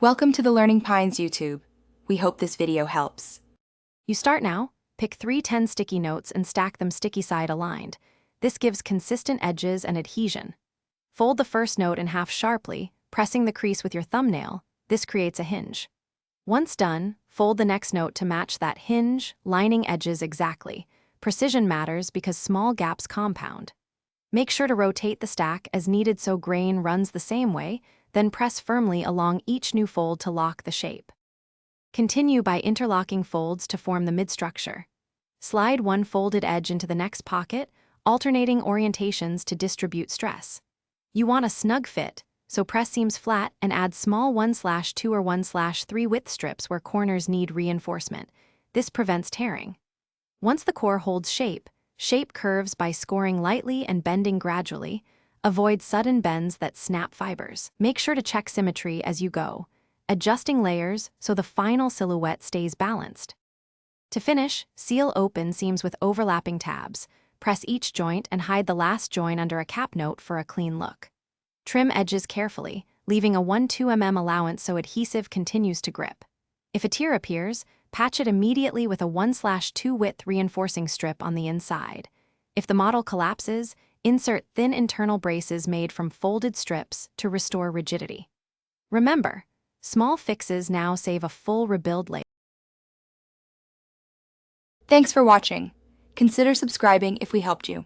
Welcome to the Learning Pines YouTube. We hope this video helps. You start now, pick 3 10 sticky notes and stack them sticky side aligned. This gives consistent edges and adhesion. Fold the first note in half sharply, pressing the crease with your thumbnail. This creates a hinge. Once done, fold the next note to match that hinge, lining edges exactly. Precision matters because small gaps compound. Make sure to rotate the stack as needed so grain runs the same way, then press firmly along each new fold to lock the shape. Continue by interlocking folds to form the mid-structure. Slide one folded edge into the next pocket, alternating orientations to distribute stress. You want a snug fit, so press seams flat and add small 1/2 or 1/3 width strips where corners need reinforcement. This prevents tearing. Once the core holds shape curves by scoring lightly and bending gradually. Avoid sudden bends that snap fibers. Make sure to check symmetry as you go, adjusting layers so the final silhouette stays balanced. To finish, seal open seams with overlapping tabs. Press each joint and hide the last join under a cap note for a clean look. Trim edges carefully, leaving a 1-2 mm allowance so adhesive continues to grip. If a tear appears, patch it immediately with a 1/2 width reinforcing strip on the inside. If the model collapses, insert thin internal braces made from folded strips to restore rigidity. Remember, small fixes now save a full rebuild later. Thanks for watching. Consider subscribing if we helped you.